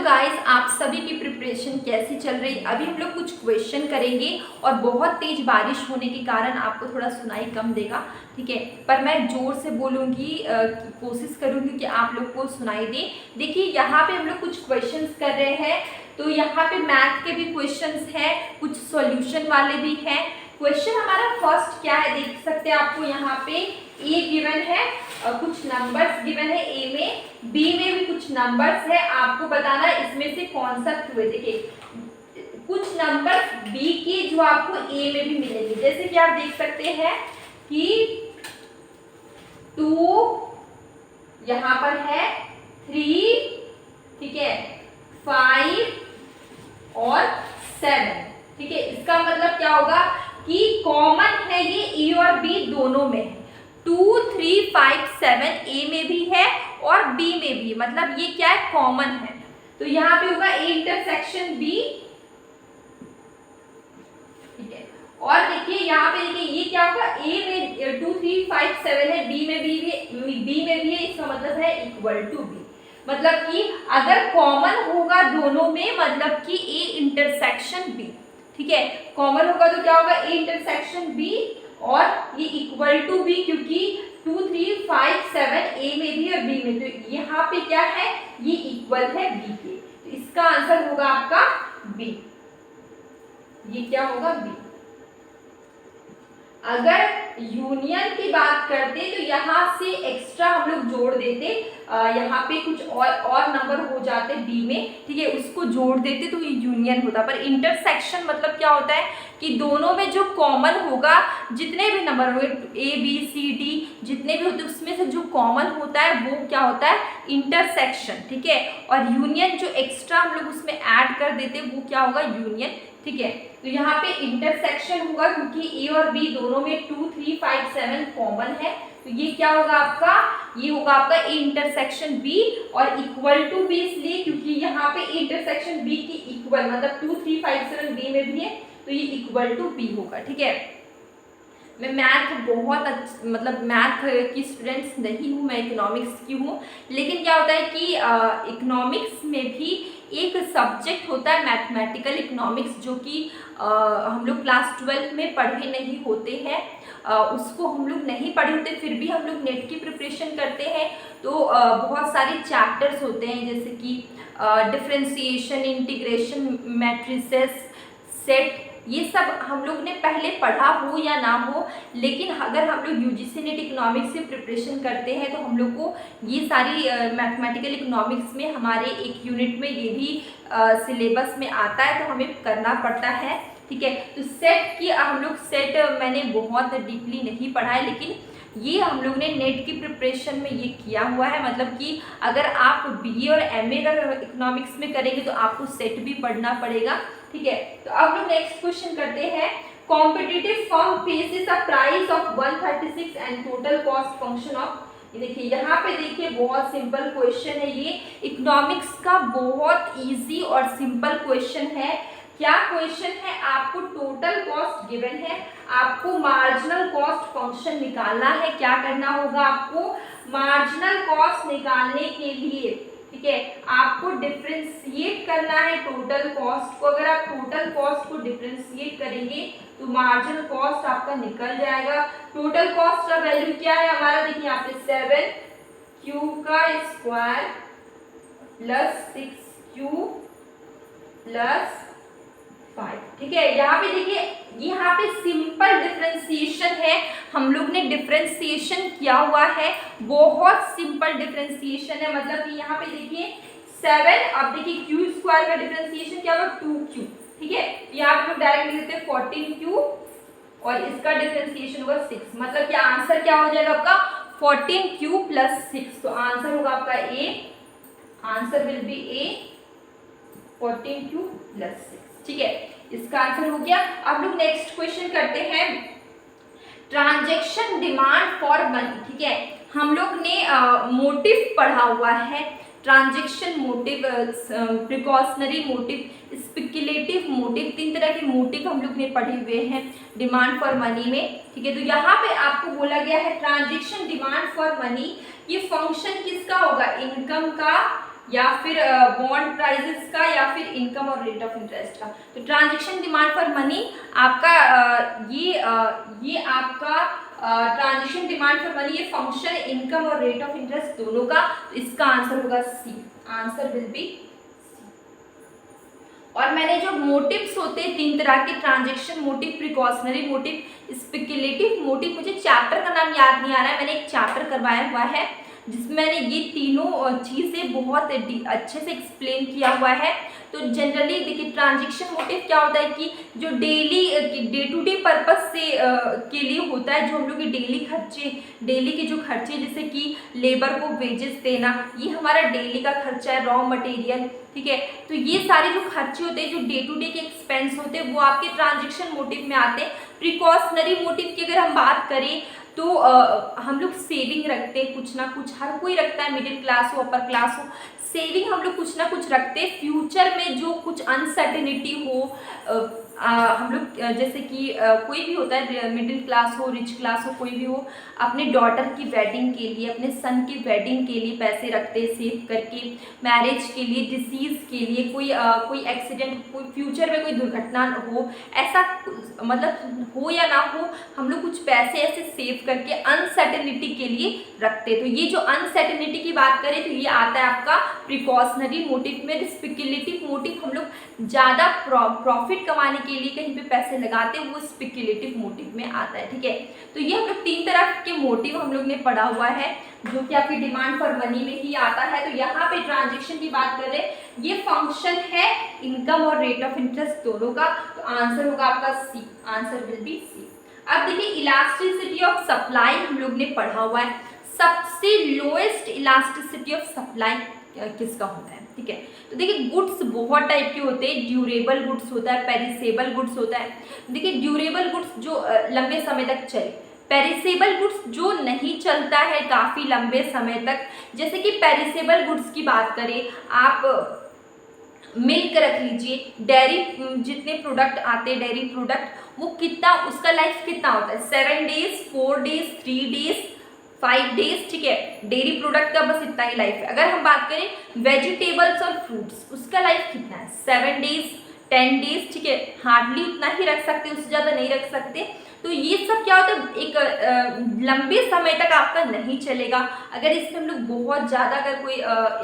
Guys, आप सभी की प्रिपरेशन कैसी चल रही है। अभी हम लोग कुछ क्वेश्चन करेंगे और बहुत तेज बारिश होने के कारण आपको थोड़ा सुनाई कम देगा, ठीक है। पर मैं जोर से बोलूँगी, कोशिश करूँगी कि आप लोग को सुनाई दे। देखिए यहाँ पे हम लोग कुछ क्वेश्चंस कर रहे हैं, तो यहाँ पे मैथ के भी क्वेश्चंस हैं, कुछ सॉल्यूशन वाले भी हैं। क्वेश्चन हमारा फर्स्ट क्या है, देख सकते हैं आपको यहाँ पे ए गिवन है और कुछ नंबर्स गिवन है ए में, बी में भी कुछ नंबर्स है। आपको बताना इसमें से कौन सा ट्रू है। देखिए कुछ नंबर्स बी के जो आपको ए में भी मिलेंगे, जैसे कि आप देख सकते हैं कि 2 यहाँ पर है, 3, ठीक है, 5 और 7, ठीक है। इसका मतलब क्या होगा कि कॉमन है ये ए और बी दोनों में है। 2, 3, 5, 7 ए में भी है और बी में भी, मतलब ये क्या है, कॉमन है। तो यहाँ पे होगा ए इंटरसेक्शन बी, ठीक है। और देखिए यहाँ पे देखिए ये क्या होगा, ए में 2, 3, 5, 7 है, बी में भी है, इसका मतलब है इक्वल टू बी। मतलब कि अगर कॉमन होगा दोनों में, मतलब कि ए इंटरसेक्शन बी, ठीक है। कॉमन होगा तो क्या होगा, ए इंटरसेक्शन बी और ये इक्वल टू बी, क्योंकि 2, 3, 5, 7 ए में भी और बी में, तो यहाँ पे क्या है, ये इक्वल है बी के। तो इसका आंसर होगा आपका बी। ये क्या होगा, बी। अगर यूनियन की बात करते तो यहाँ से एक्स्ट्रा हम लोग जोड़ देते, यहाँ पे कुछ और नंबर हो जाते बी में, ठीक है, उसको जोड़ देते तो ये यूनियन होता। पर इंटरसेक्शन मतलब क्या होता है कि दोनों में जो कॉमन होगा, जितने भी नंबर होंगे ए बी सी डी जितने भी होते हैं, उसमें से जो कॉमन होता है वो क्या होता है, इंटरसेक्शन, ठीक है। और यूनियन जो एक्स्ट्रा हम लोग उसमें ऐड कर देते वो क्या होगा, यूनियन, ठीक है। तो यहाँ पे इंटरसेक्शन होगा क्योंकि ए और बी दोनों में 2, 3, 5, 7 कॉमन है, तो ये क्या होगा आपका, ये होगा आपका ए इंटरसेक्शन बी। और इक्वल टू बी इसलिए क्योंकि यहाँ पे ए इंटरसेक्शन बी की इक्वल, मतलब 2, 3, 5, 7 बी में भी है, तो ये इक्वल टू बी होगा, ठीक है। मैं मैथ बहुत मतलब मैथ की स्टूडेंट्स नहीं हूँ, मैं इकोनॉमिक्स की हूँ। लेकिन क्या होता है कि इकोनॉमिक्स में भी एक सब्जेक्ट होता है मैथमेटिकल इकोनॉमिक्स, जो कि हम लोग क्लास 12 में पढ़े नहीं होते हैं, उसको हम लोग नहीं पढ़े होते, फिर भी हम लोग नेट की प्रिपरेशन करते हैं। तो बहुत सारे चैप्टर्स होते हैं, जैसे कि डिफरेंशिएशन, इंटीग्रेशन, मैट्रिसेस, सेट, ये सब हम लोग ने पहले पढ़ा हो या ना हो, लेकिन अगर हम लोग यूजीसी नेट इकोनॉमिक्स से प्रिपरेशन करते हैं तो हम लोग को ये सारी मैथमेटिकल इकोनॉमिक्स में हमारे एक यूनिट में ये भी सिलेबस में आता है, तो हमें करना पड़ता है, ठीक है। तो सेट की हम लोग सेट मैंने बहुत डीपली नहीं पढ़ा है, लेकिन ये हम लोग ने नेट की प्रिपरेशन में ये किया हुआ है। मतलब कि अगर आप बीए और एमए अगर इकोनॉमिक्स में करेंगे तो आपको सेट भी पढ़ना पड़ेगा, ठीक है। तो अब लोग नेक्स्ट क्वेश्चन करते हैं। Competitive firm faces a price of 136 and total cost function of, देखिए यहाँ पे देखिए बहुत सिंपल क्वेश्चन है, ये इकोनॉमिक्स का बहुत इजी और सिंपल क्वेश्चन है। क्या क्वेश्चन है, आपको टोटल कॉस्ट गिवन है, आपको मार्जिनल कॉस्ट फंक्शन निकालना है। क्या करना होगा आपको, मार्जिनल कॉस्ट निकालने के लिए, ठीक है, आपको डिफरेंशिएट करना है टोटल कॉस्ट को। अगर आप टोटल कॉस्ट को डिफरेंशिएट करेंगे तो मार्जिनल कॉस्ट आपका निकल जाएगा। टोटल कॉस्ट का वैल्यू क्या है हमारा, देखिए यहाँ पे 7q का स्क्वायर प्लस 6q प्लस 5, ठीक है। यहाँ पे देखिए, यहाँ पे सिंपल डिफरेंशिएशन है, हम लोग ने डिफरेंशिएशन किया हुआ है, बहुत सिंपल डिफरेंशिएशन है। मतलब कि यहाँ पे देखिए 7, अब देखिए q स्क्वायर का डिफरेंशिएशन क्या होगा, 2q, ठीक है। यहाँ पे लोग डायरेक्ट लिख देते हैं 14q और इसका डिफरेंशिएशन होगा 6, मतलब कि आंसर क्या हो जाएगा आपका 14q प्लस 6। तो आंसर होगा आपका A, answer will be a 14q plus 6, ठीक है। इसका आंसर हो गया। अब लोग नेक्स्ट क्वेश्चन करते हैं, ट्रांजैक्शन डिमांड फॉर मनी, ठीक है। हम लोग ने मोटिव पढ़ा हुआ है, transaction motive, precautionary motive, speculative motive, 3 तरह के मोटिव हम लोग ने पढ़े हुए हैं डिमांड फॉर मनी में, ठीक है। तो यहाँ पे आपको बोला गया है ट्रांजैक्शन डिमांड फॉर मनी, ये फंक्शन किसका होगा, इनकम का, या फिर बॉन्ड प्राइजेस का, या फिर इनकम और रेट ऑफ इंटरेस्ट का। तो ट्रांजेक्शन डिमांड फॉर मनी आपका ये आपका ट्रांजेक्शन डिमांड फॉर मनी, ये फंक्शन इनकम और रेट ऑफ इंटरेस्ट दोनों का। तो इसका आंसर होगा सी, आंसर विल बी। और मैंने जो मोटिव्स होते हैं 3 तरह के, transaction motive, precautionary motive, speculative motive, मुझे चैप्टर का नाम याद नहीं आ रहा है, मैंने एक चैप्टर करवाया हुआ है जिसमें मैंने ये तीनों चीज़ें बहुत अच्छे से एक्सप्लेन किया हुआ है। तो जनरली देखिए ट्रांजेक्शन मोटिव क्या होता है कि जो डे टू डे पर्पस से के लिए होता है, जो हम लोग के डेली के जो खर्चे, जैसे कि लेबर को वेजेस देना, ये हमारा डेली का खर्चा है, रॉ मटेरियल, ठीक है। तो ये सारे जो खर्चे होते हैं, जो डे टू डे के एक्सपेंस होते हैं, वो आपके ट्रांजेक्शन मोटिव में आते हैं। प्रिकॉशनरी मोटिव की अगर हम बात करें तो हम लोग सेविंग रखते हैं, कुछ ना कुछ हर कोई रखता है, मिडिल क्लास हो अपर क्लास हो, सेविंग हम लोग कुछ ना कुछ रखते हैं फ्यूचर में जो कुछ अनसर्टेनिटी हो। हम लोग जैसे कि कोई भी होता है, मिडिल क्लास हो, रिच क्लास हो, कोई भी हो, अपने डॉटर की वेडिंग के लिए, अपने सन की वेडिंग के लिए पैसे रखते हैं सेव करके, मैरिज के लिए, डिसीज़ के लिए, कोई एक्सीडेंट, कोई फ्यूचर में कोई दुर्घटना हो, ऐसा मतलब हो या ना हो, हम लोग कुछ पैसे ऐसे सेव करके अनसर्टेनिटी के लिए रखते हैं। तो ये जो अनसर्टेनिटी की बात करें तो ये आता है आपका प्रिकॉशनरी मोटिव में। स्पेक्युलेटिव मोटिव हम लोग ज़्यादा प्रॉफिट कमाने के लिए कहीं पे पैसे लगाते हैं, वो स्पेक्युलेटिव मोटिव में आता है, ठीक है। तो ये हम लोग 3 तरह के मोटिव हम लोग ने पढ़ा हुआ है, जो कि आपकी डिमांड फॉर मनी में ही आता है। तो यहाँ पे ट्रांजेक्शन की बात कर रहे हैं, ये फंक्शन है इनकम और रेट ऑफ इंटरेस्ट दोनों का। तो आंसर होगा आपका सी, आंसर विल बी सी। अब देखिए इलास्टिसिटी ऑफ सप्लाई हम लोग ने पढ़ा हुआ है। सबसे लोएस्ट इलास्टिसिटी ऑफ सप्लाई किसका होता है, ठीक है। तो देखिए गुड्स बहुत टाइप के होते हैं, ड्यूरेबल गुड्स होता है, पेरिसेबल गुड्स होता है। देखिए ड्यूरेबल गुड्स जो लंबे समय तक चले, पेरिसेबल गुड्स जो नहीं चलता है काफ़ी लंबे समय तक। जैसे कि पेरिसेबल गुड्स की बात करें, आप मिल्क रख लीजिए, डेयरी जितने प्रोडक्ट आते हैं डेयरी प्रोडक्ट, वो कितना, उसका लाइफ कितना होता है, 7 डेज, 4 डेज, 3 डेज, 5 डेज, ठीक है। डेयरी प्रोडक्ट का बस इतना ही लाइफ है। अगर हम बात करें वेजिटेबल्स और फ्रूट्स, उसका लाइफ कितना है, 7 डेज, 10 डेज, ठीक है। हार्डली उतना ही रख सकते, उससे ज़्यादा नहीं रख सकते। तो ये सब क्या होता है, एक लंबे समय तक आपका नहीं चलेगा। अगर इसमें हम लोग बहुत ज़्यादा अगर कोई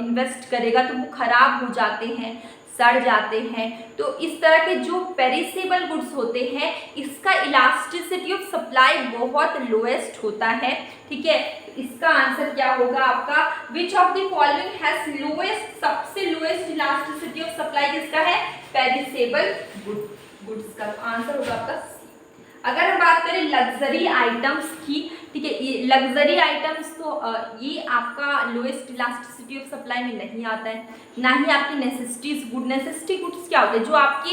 इन्वेस्ट करेगा तो वो ख़राब हो जाते हैं, सड़ जाते हैं। तो इस तरह के जो पेरिसेबल गुड्स होते हैं, इसका इलास्टिसिटी ऑफ सप्लाई बहुत लोएस्ट होता है, ठीक है। इसका आंसर क्या होगा आपका, which of the following has lowest, सबसे लोएस्ट इलास्टिसिटी ऑफ सप्लाई किसका है, पेरिसेबल गुड्स का। आंसर होगा आपका सी। अगर हम बात करें लग्जरी आइटम्स की, ठीक है, ये लग्जरी आइटम्स तो ये आपका लोएस्ट इलास्टिसिटी ऑफ सप्लाई में नहीं आता है, ना ही आपकी नेसेसिटीज गुड। नेसेसिटी गुड्स क्या होते हैं, जो आपकी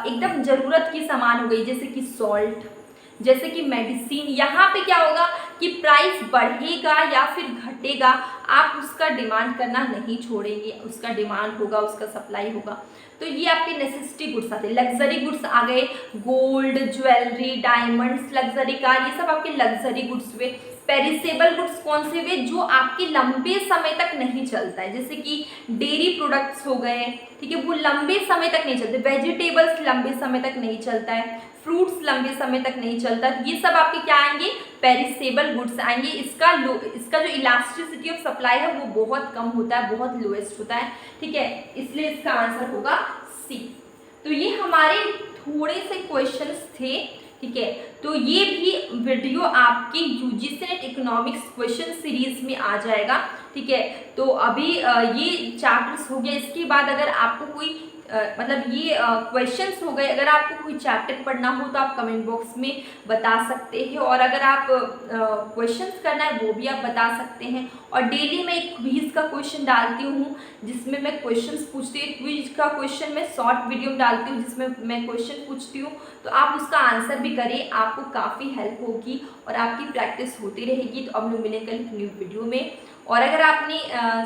एकदम ज़रूरत की सामान हो गई, जैसे कि सॉल्ट, जैसे कि मेडिसिन। यहाँ पे क्या होगा कि प्राइस बढ़ेगा या फिर घटेगा, आप उसका डिमांड करना नहीं छोड़ेंगे, उसका डिमांड होगा, उसका सप्लाई होगा। तो ये आपके नेसेसिटी गुड्स आते हैं। लग्जरी गुड्स आ गए, gold, jewellery, diamonds, luxury car, ये सब आपके लग्जरी गुड्स हुए। पेरिसेबल गुड्स कौन से हुए, जो आपके लंबे समय तक नहीं चलता है, जैसे कि डेयरी प्रोडक्ट्स हो गए, ठीक है, वो लंबे समय तक नहीं चलते। वेजिटेबल्स लंबे समय तक नहीं चलता है, फ्रूट्स लंबे समय तक नहीं चलता। ये सब आपके क्या आएंगे, पेरिसेबल गुड्स आएंगे। इसका जो इलास्टिसिटी ऑफ सप्लाई है वो बहुत कम होता है, बहुत लोएस्ट होता है, ठीक है। इसलिए इसका आंसर होगा सी। तो ये हमारे थोड़े से क्वेश्चंस थे, ठीक है। तो ये भी वीडियो आपके UGC net economics question series में आ जाएगा, ठीक है। तो अभी ये चैप्टर्स हो गया। इसके बाद अगर आपको कोई मतलब ये क्वेश्चंस हो गए, अगर आपको कोई चैप्टर पढ़ना हो तो आप कमेंट बॉक्स में बता सकते हैं, और अगर आप क्वेश्चंस करना है वो भी आप बता सकते हैं। और डेली मैं एक क्विज का क्वेश्चन डालती हूँ जिसमें मैं क्वेश्चंस पूछती हूँ। क्विज का क्वेश्चन मैं शॉर्ट वीडियो में डालती हूँ जिसमें मैं क्वेश्चन पूछती हूँ, तो आप उसका आंसर भी करें, आपको काफ़ी हेल्प होगी और आपकी प्रैक्टिस होती रहेगी। तो अब लोग मिलेंगे कल न्यू वीडियो में। और अगर आपने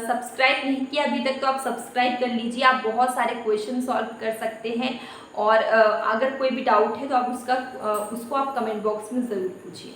सब्सक्राइब नहीं किया अभी तक तो आप सब्सक्राइब कर लीजिए, आप बहुत सारे क्वेश्चन सॉल्व कर सकते हैं। और अगर कोई भी डाउट है तो आप उसको आप कमेंट बॉक्स में ज़रूर पूछिए।